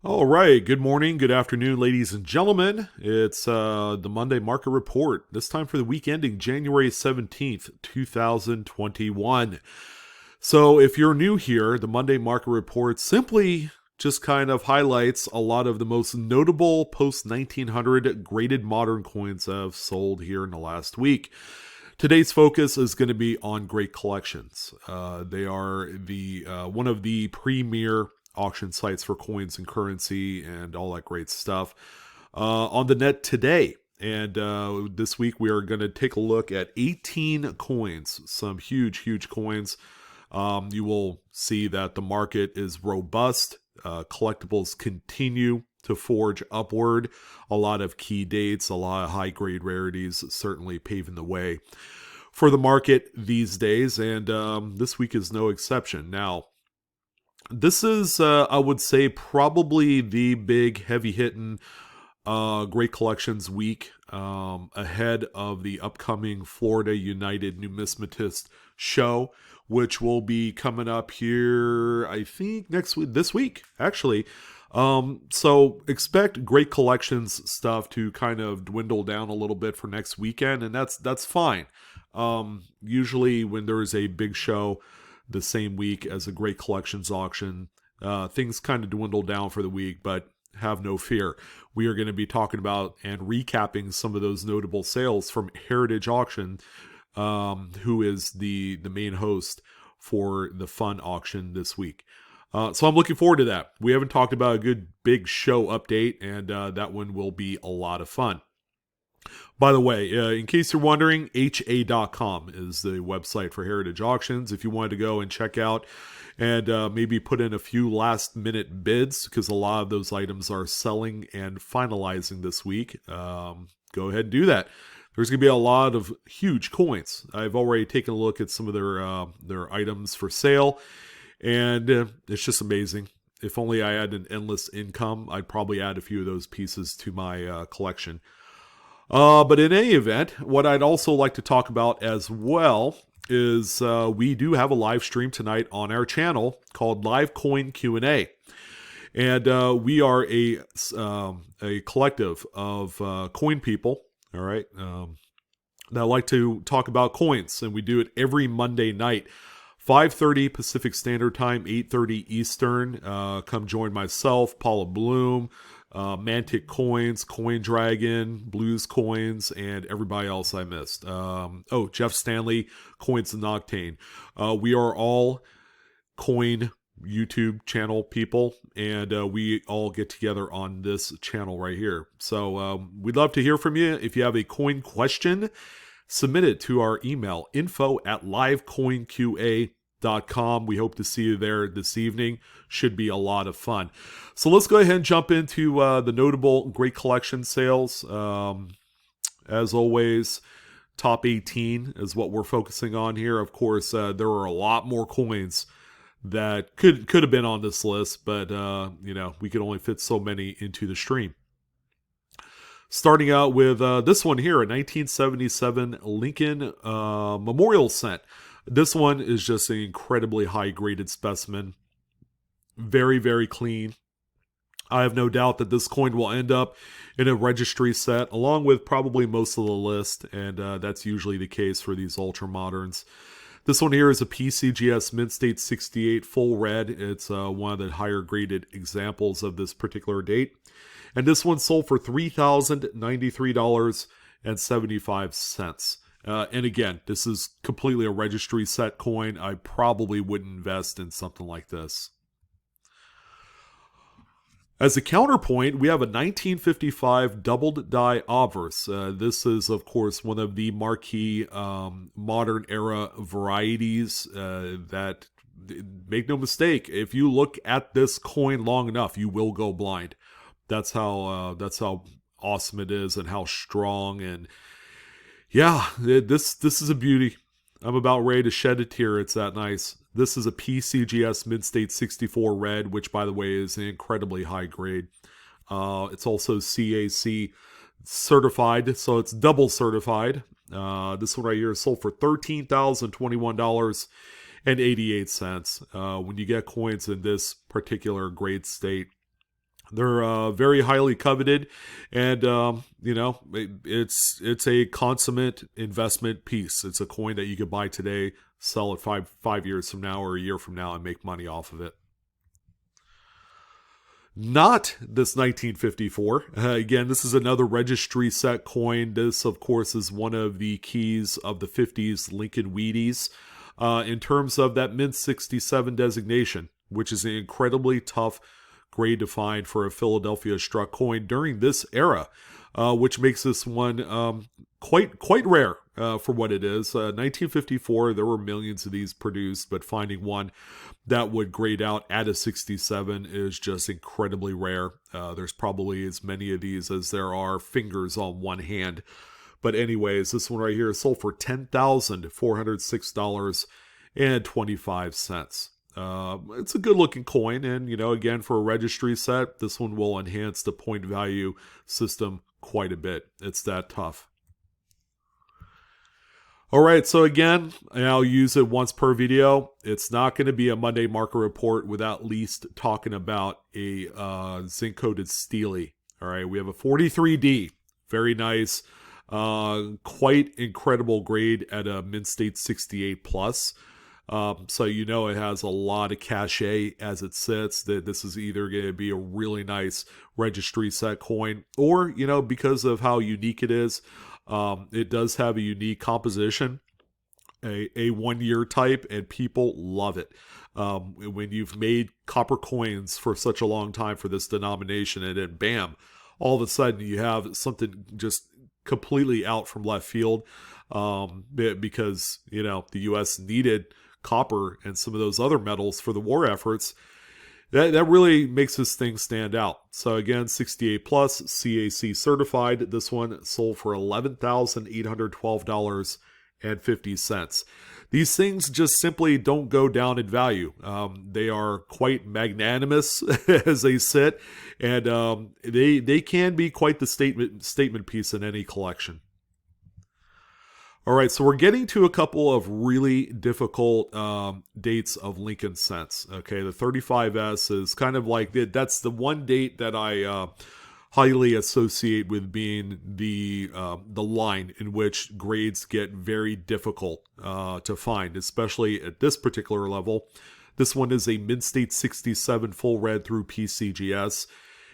All right. Good morning, good afternoon, ladies and gentlemen. It's the Monday Market Report, this time for the week ending January 17th, 2021. So, if you're new here, the Monday Market Report simply just kind of highlights a lot of the most notable post 1900 graded modern coins that have sold here in the last week. Today's focus is going to be on great collections. They are the one of the premier auction sites for coins and currency and all that great stuff on the net today. And this week we are going to take a look at 18 coins, some huge coins. You will see that the market is robust. Collectibles continue to forge upward. A lot of key dates, a lot of high grade rarities, certainly paving the way for the market these days. And this week is no exception. Now, this is, I would say, probably the big heavy hitting great collections week ahead of the upcoming Florida United Numismatist show, which will be coming up here, I think, next week, this week, actually. So expect great collections stuff to kind of dwindle down a little bit for next weekend, and that's fine. Usually when there is a big show the same week as a great collections auction, things kind of dwindle down for the week, but have no fear. We are going to be talking about and recapping some of those notable sales from Heritage Auction, who is the main host for the fun auction this week. So I'm looking forward to that. We haven't talked about a good big show update, and that one will be a lot of fun. By the way, in case you're wondering, ha.com is the website for Heritage Auctions. If you wanted to go and check out and maybe put in a few last minute bids, because a lot of those items are selling and finalizing this week, go ahead and do that. There's going to be a lot of huge coins. I've already taken a look at some of their items for sale, and it's just amazing. If only I had an endless income, I'd probably add a few of those pieces to my collection. But in any event, what I'd also like to talk about as well is we do have a live stream tonight on our channel called Live Coin Q&A. And we are a collective of coin people, all right, that like to talk about coins. And we do it every Monday night, 5:30 Pacific Standard Time, 8:30 Eastern. Come join myself, Paula Bloom, Mantic Coins, Coin Dragon, Blues Coins, and everybody else I missed. Jeff Stanley, Coins and Octane. We are all coin YouTube channel people, and we all get together on this channel right here. So we'd love to hear from you. If you have a coin question, submit it to our email, info@livecoinqa.com. We hope to see you there this evening. Should be a lot of fun. So let's go ahead and jump into the notable great collection sales. As always, top 18 is what we're focusing on here. Of course, there are a lot more coins that could have been on this list, but we could only fit so many into the stream. Starting out with this one here, a 1977 Lincoln Memorial Cent. This one is just an incredibly high-graded specimen. Very clean. I have no doubt that this coin will end up in a registry set, along with probably most of the list, and that's usually the case for these ultra-moderns. This one here is a PCGS Mint State 68 full red. It's one of the higher-graded examples of this particular date. And this one sold for $3,093.75. And again, this is completely a registry set coin. I probably wouldn't invest in something like this. As a counterpoint, we have a 1955 doubled die obverse. This is, of course, one of the marquee modern era varieties that, make no mistake, if you look at this coin long enough, you will go blind. That's how awesome it is and how strong. And yeah, this is a beauty. I'm about ready to shed a tear. It's that nice. This is a PCGS Mint State 64 red, which, by the way, is an incredibly high grade. It's also CAC certified, so it's double certified. This one right here is sold for $13,021.88. When you get coins in this particular grade state, They're very highly coveted, and it's a consummate investment piece. It's a coin that you could buy today, sell it five years from now or a year from now, and make money off of it. Not this 1954. Again, this is another registry set coin. This, of course, is one of the keys of the 50s Lincoln Wheaties. In terms of that Mint 67 designation, which is an incredibly tough grade to find for a Philadelphia struck coin during this era, which makes this one quite rare for what it is. 1954, there were millions of these produced, but finding one that would grade out at a 67 is just incredibly rare. There's probably as many of these as there are fingers on one hand. But anyways, this one right here is sold for $10,406.25. It's a good looking coin, and again, for a registry set, this one will enhance the point value system quite a bit. It's that tough. All right, so again, I'll use it once per video. It's not going to be a Monday market report without at least talking about a zinc-coated Steely. All right, we have a 43D, very nice, quite incredible grade at a Mint State 68 plus. So it has a lot of cachet as it sits. That this is either going to be a really nice registry set coin, or because of how unique it is, it does have a unique composition, a 1 year type, and people love it. When you've made copper coins for such a long time for this denomination, and then bam, all of a sudden you have something just completely out from left field, because the U.S. needed copper and some of those other metals for the war efforts. That really makes this thing stand out. So again, 68 plus, CAC certified. This one sold for $11,812.50. These things just simply don't go down in value. They are quite magnanimous as they sit, and they can be quite the statement piece in any collection. All right, so we're getting to a couple of really difficult dates of Lincoln cents. Okay, the 35S is kind of like that's the one date that I highly associate with being the line in which grades get very difficult to find, especially at this particular level. This one is a Mint State 67 full red through PCGS.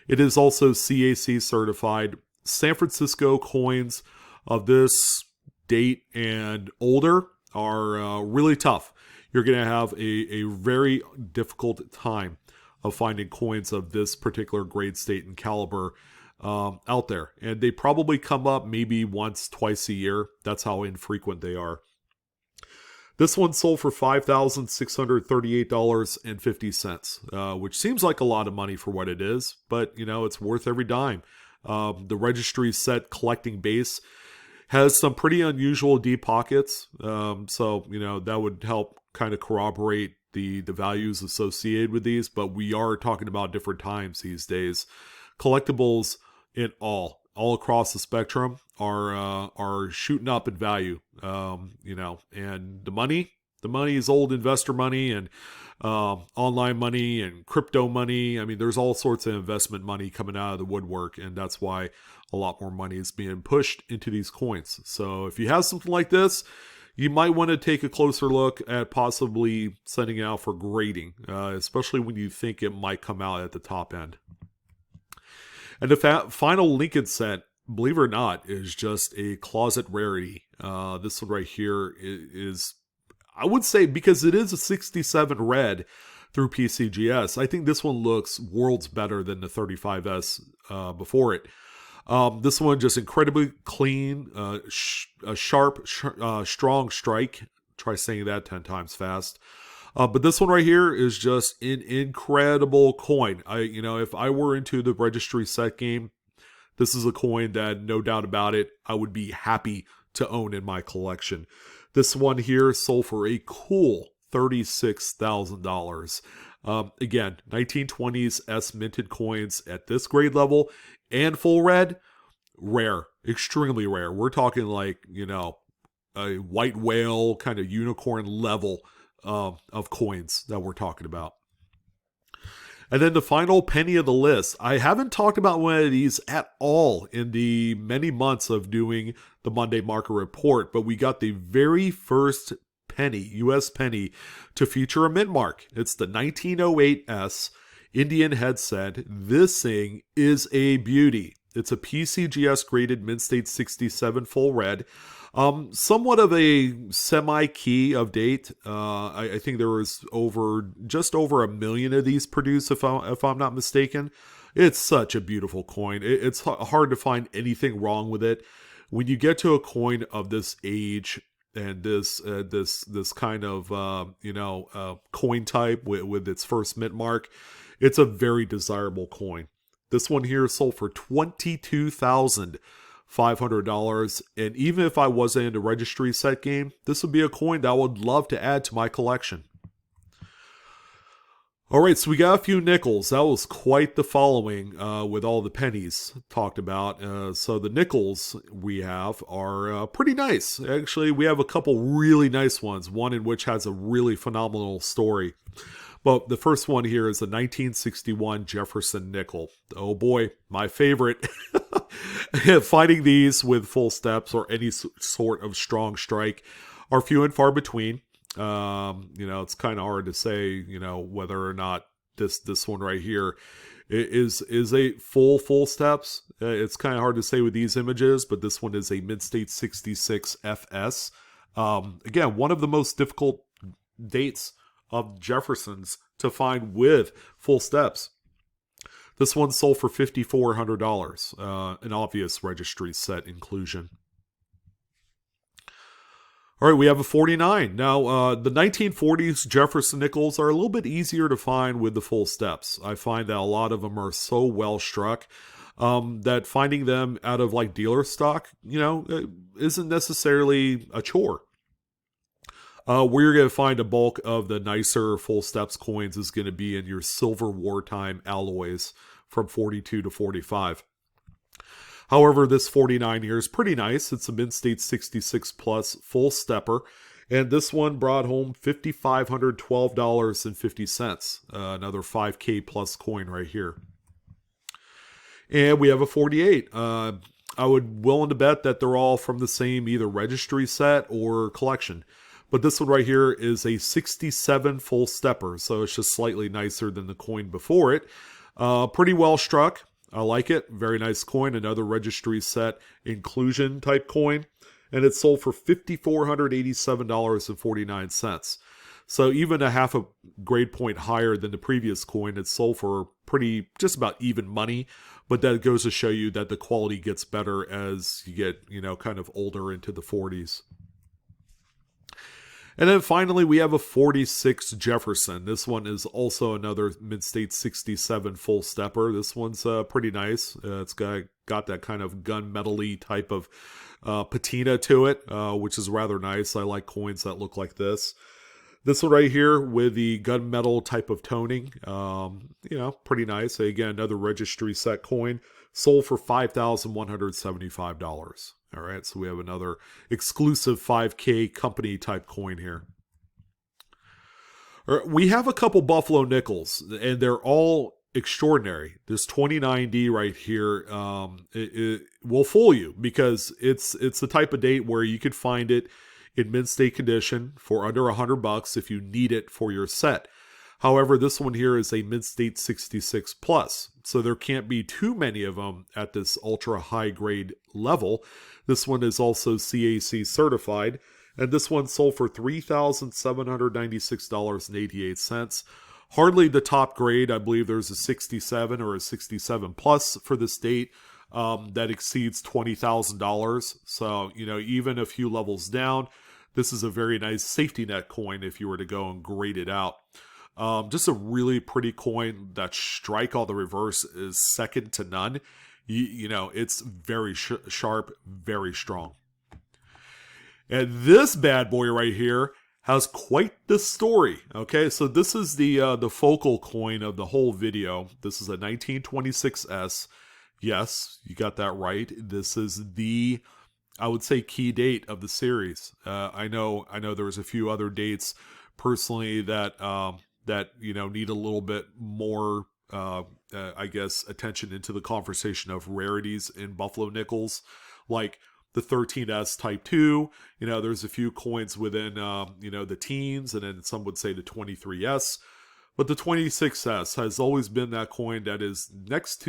It is also CAC certified. San Francisco coins of this date and older are really tough. You're going to have a very difficult time of finding coins of this particular grade, state, and caliber out there. And they probably come up maybe once, twice a year. That's how infrequent they are. This one sold for $5,638.50, which seems like a lot of money for what it is, but it's worth every dime. The registry set collecting base has some pretty unusual deep pockets, so that would help kind of corroborate the values associated with these. But we are talking about different times these days. Collectibles in all across the spectrum are shooting up in value, and the money is old investor money and online money and crypto money. I mean, there's all sorts of investment money coming out of the woodwork, and that's why a lot more money is being pushed into these coins. So if you have something like this, you might want to take a closer look at possibly sending it out for grading, especially when you think it might come out at the top end. And the final Lincoln set, believe it or not, is just a closet rarity. This one right here is, I would say, because it is a 67 red through PCGS, I think this one looks worlds better than the 35S before it. This one just incredibly clean, a sharp, strong strike. Try saying that 10 times fast. But this one right here is just an incredible coin. If I were into the registry set game, this is a coin that, no doubt about it, I would be happy to own in my collection. This one here sold for a cool $36,000. Again, 1920s S minted coins at this grade level and full red, rare, extremely rare. We're talking like, a white whale kind of unicorn level of coins that we're talking about. And then the final penny of the list. I haven't talked about one of these at all in the many months of doing the Monday Market Report, but we got the very first penny, US penny, to feature a mint mark. It's the 1908S Indian headset. This thing is a beauty. It's a PCGS graded Mint State 67 full red. Somewhat of a semi-key of date. I think there was just over 1 million of these produced, if I'm not mistaken. It's such a beautiful coin. It's hard to find anything wrong with it. When you get to a coin of this age and this kind of coin type with its first mint mark, it's a very desirable coin. This one here sold for $22,500, and even if I wasn't in a registry set game, this would be a coin that I would love to add to my collection. Alright, so we got a few nickels. That was quite the following with all the pennies talked about. So the nickels we have are pretty nice. Actually, we have a couple really nice ones, one in which has a really phenomenal story. But the first one here is the 1961 Jefferson nickel. Oh boy, my favorite. Finding these with full steps or any sort of strong strike are few and far between. It's kind of hard to say, whether or not this one right here is a full steps. It's kind of hard to say with these images, but this one is a Mint State 66 FS. Again, one of the most difficult dates of Jefferson's to find with full steps. This one sold for $5,400, an obvious registry set inclusion. All right, we have a 49. Now, the 1940s Jefferson nickels are a little bit easier to find with the full steps. I find that a lot of them are so well struck that finding them out of like dealer stock, isn't necessarily a chore. Where you're going to find a bulk of the nicer full steps coins is going to be in your silver wartime alloys from 42 to 45. However, this 49 here is pretty nice. It's a Mint State 66 plus full stepper. And this one brought home $5,512.50. Another 5K plus coin right here. And we have a 48. I would willing to bet that they're all from the same either registry set or collection. But this one right here is a 67 full stepper, so it's just slightly nicer than the coin before it. Pretty well struck. I like it. Very nice coin. Another registry set inclusion type coin. And it sold for $5,487.49. So even a half a grade point higher than the previous coin, it sold for pretty just about even money. But that goes to show you that the quality gets better as you get, kind of older into the 40s. And then finally, we have a 46 Jefferson. This one is also another Mint State 67 full stepper. This one's pretty nice. It's got that kind of gunmetal-y type of patina to it, which is rather nice. I like coins that look like this. This one right here with the gunmetal type of toning, pretty nice. Again, another registry set coin. Sold for $5,175. All right, so we have another exclusive 5K company type coin here. We have a couple Buffalo nickels, and they're all extraordinary. This 29D right here, it will fool you because it's the type of date where you could find it in mint state condition for under $100 if you need it for your set. However, this one here is a Mint State 66 plus, so there can't be too many of them at this ultra high grade level. This one is also CAC certified, and this one sold for $3,796.88. Hardly the top grade. I believe there's a 67 or a 67 plus for the state that exceeds $20,000. So, even a few levels down, this is a very nice safety net coin if you were to go and grade it out. Just a really pretty coin. That strike on the reverse is second to none. It's very sharp, very strong. And this bad boy right here has quite the story. Okay, so this is the focal coin of the whole video. This is a 1926S. Yes, you got that right. This is the, I would say, key date of the series. I know there was a few other dates personally that need a little bit more I guess, attention into the conversation of rarities in Buffalo nickels, like the 13S Type 2. There's a few coins within, the teens, and then some would say the 23S. But the 26S has always been that coin that is next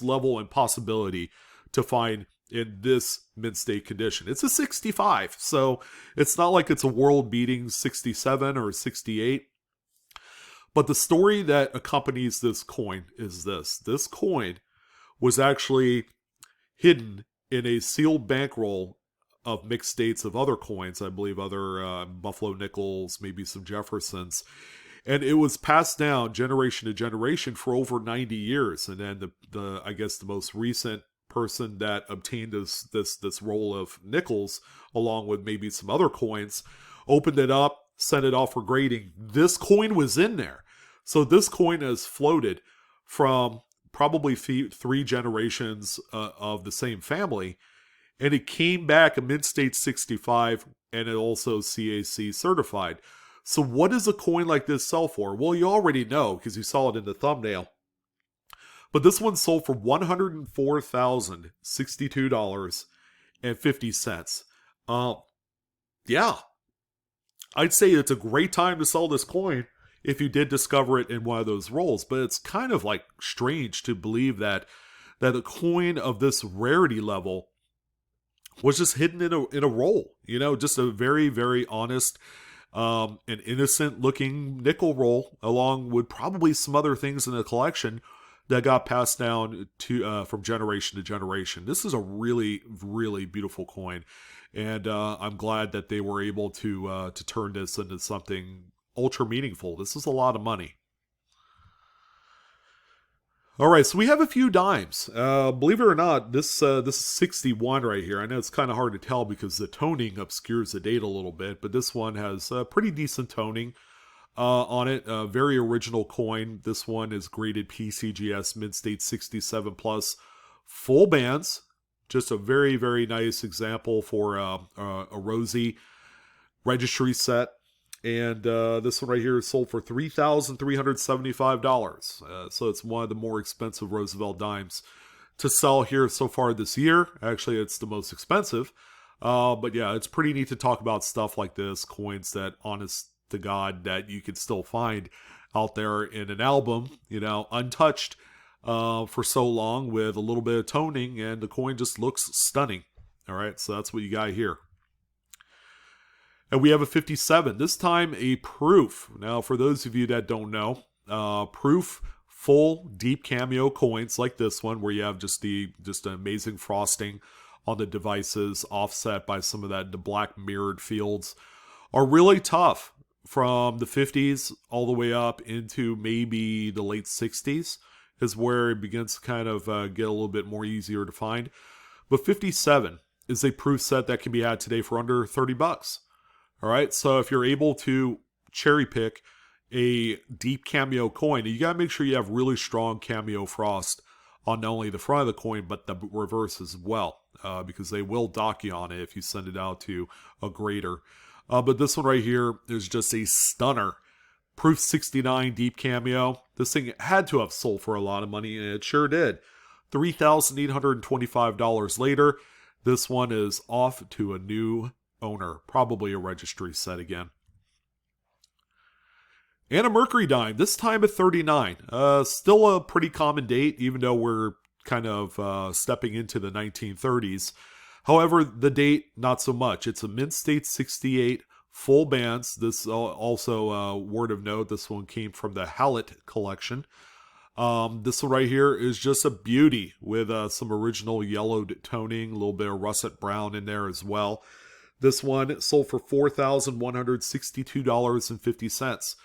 level in possibility to find in this mint state condition. It's a 65, so it's not like it's a world-beating 67 or 68. But the story that accompanies this coin is this. This coin was actually hidden in a sealed bankroll of mixed states of other coins, I believe other Buffalo nickels, maybe some Jeffersons. And it was passed down generation to generation for over 90 years. And then the I guess the most recent person that obtained this roll of nickels, along with maybe some other coins, opened it up, sent it off for grading. This coin was in there. So this coin has floated from probably three generations of the same family. And it came back a mint state 65, and it also CAC certified. So what does a coin like this sell for? Well, you already know because you saw it in the thumbnail. But this one sold for $104,062.50. Yeah, I'd say it's a great time to sell this coin if you did discover it in one of those rolls. But it's kind of like strange to believe that a coin of this rarity level was just hidden in a roll. Just a very, very honest and innocent looking nickel roll, along with probably some other things in the collection that got passed down to from generation to generation. This is a really, really beautiful coin, and I'm glad that they were able to turn this into something ultra meaningful. This is a lot of money. All right, so we have a few dimes. Believe it or not, this is 61 right here. I know it's kind of hard to tell because the toning obscures the date a little bit, but this one has pretty decent toning on it. Very original coin. This one is graded PCGS Mint State 67 plus, full bands. Just a very, very nice example for a rosy registry set. And this one right here is sold for $3,375. So it's one of the more expensive Roosevelt dimes to sell here so far this year. Actually, it's the most expensive. But yeah, it's pretty neat to talk about stuff like this, coins that, honest to God, that you can still find out there in an album, untouched for so long with a little bit of toning, and the coin just looks stunning. All right, so that's what you got here. And we have a 57, this time a proof. Now, for those of you that don't know, proof full deep cameo coins like this one, where you have just an amazing frosting on the devices, offset by some of the black mirrored fields, are really tough from the 50s all the way up into maybe the late 60s is where it begins to kind of get a little bit more easier to find. But 57 is a proof set that can be had today for under $30. All right, so if you're able to cherry pick a deep cameo coin, you got to make sure you have really strong cameo frost on not only the front of the coin, but the reverse as well, because they will dock you on it if you send it out to a grader. But this one right here is just a stunner. Proof 69 deep cameo. This thing had to have sold for a lot of money, and it sure did. $3,825 later, this one is off to a new owner, probably a registry set again. And a Mercury dime, this time at 39. Still a pretty common date, even though we're kind of stepping into the 1930s. However, the date, not so much. It's a Mint State 68 full bands. This also, word of note, this one came from the Hallett collection. This one right here is just a beauty with some original yellowed toning, a little bit of russet brown in there as well. This one sold for $4,162.50.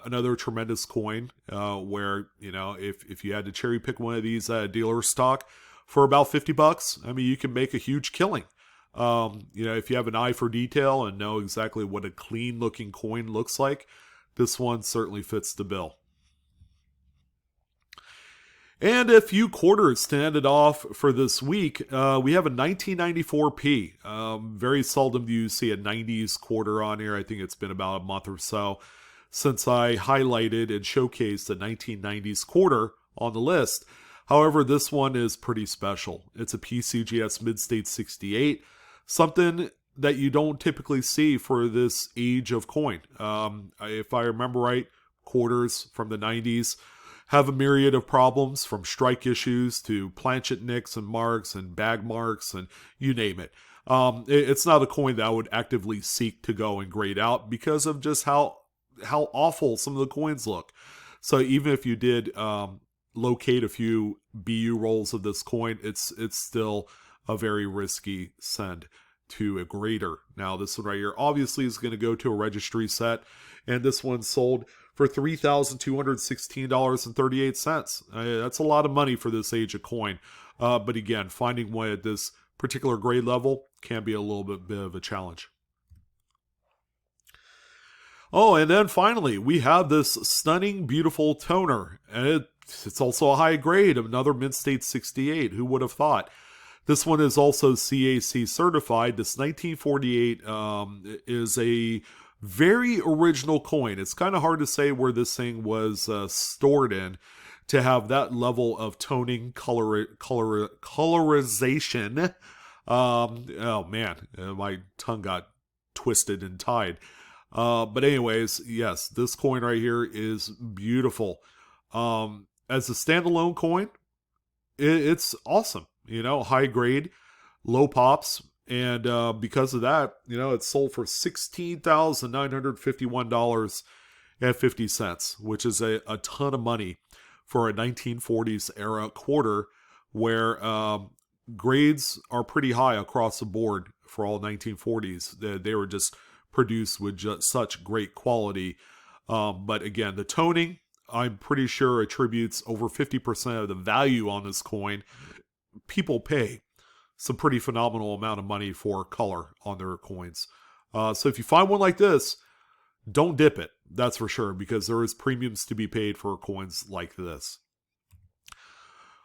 Another tremendous coin where, if you had to cherry pick one of these dealer stock for about $50, I mean, you can make a huge killing. If you have an eye for detail and know exactly what a clean looking coin looks like, this one certainly fits the bill. And a few quarters to end it off for this week. We have a 1994p. Very seldom do you see a 90s quarter on here. I think it's been about a month or so since I highlighted and showcased the 1990s quarter on the list. However, this one is pretty special. It's a PCGS Mid-State 68, something that you don't typically see for this age of coin. If I remember right, quarters from the 90s have a myriad of problems, from strike issues to planchet nicks and marks and bag marks and you name it. It's not a coin that I would actively seek to go and grade out because of just how awful some of the coins look. So even if you did locate a few BU rolls of this coin, it's still a very risky send to a grader. Now this one right here obviously is going to go to a registry set, and this one sold for $3,216.38. That's a lot of money for this age of coin. But again, finding one at this particular grade level can be a little bit of a challenge. Oh, and then finally, we have this stunning, beautiful toner. And it's also a high grade, another Mid-State 68. Who would have thought? This one is also CAC certified. This 1948 is a very original coin. It's kind of hard to say where this thing was stored in to have that level of toning, colorization. Oh man, my tongue got twisted and tied. But anyways, yes, this coin right here is beautiful. As a standalone coin, it's awesome. You know, high grade, low pops. And because of that, you know, it's sold for $16,951.50, which is a ton of money for a 1940s era quarter where grades are pretty high across the board for all 1940s. They were just produced with just such great quality. But again, the toning, I'm pretty sure attributes over 50% of the value on this coin. People pay some pretty phenomenal amount of money for color on their coins. So if you find one like this, don't dip it. That's for sure, because there is premiums to be paid for coins like this.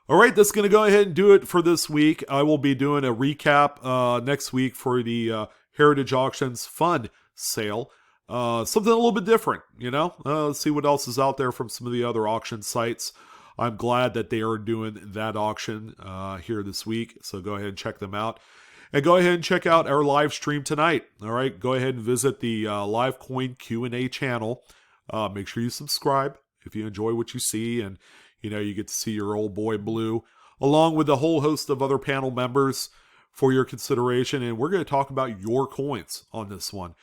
All right, that's going to go ahead and do it for this week. I will be doing a recap next week for the Heritage Auctions Fund sale. Something a little bit different, you know. Let's see what else is out there from some of the other auction sites. I'm glad that they are doing that auction here this week, so go ahead and check them out. And go ahead and check out our live stream tonight. All right, go ahead and visit the live coin Q&A channel. Make sure you subscribe if you enjoy what you see, and you know you get to see your old boy Blue along with a whole host of other panel members for your consideration. And we're going to talk about your coins on this one.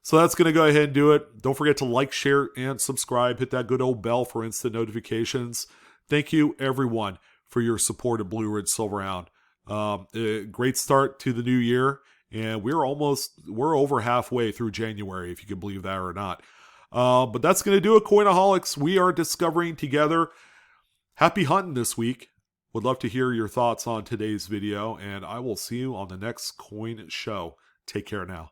So that's going to go ahead and do it. Don't forget to like, share, and subscribe. Hit that good old bell for instant notifications. Thank you, everyone, for your support of Blue Ridge Silverhound. Great start to the new year, and we're over halfway through January, if you can believe that or not. But that's going to do it, Coinaholics. We are discovering together. Happy hunting this week. Would love to hear your thoughts on today's video, and I will see you on the next coin show. Take care now.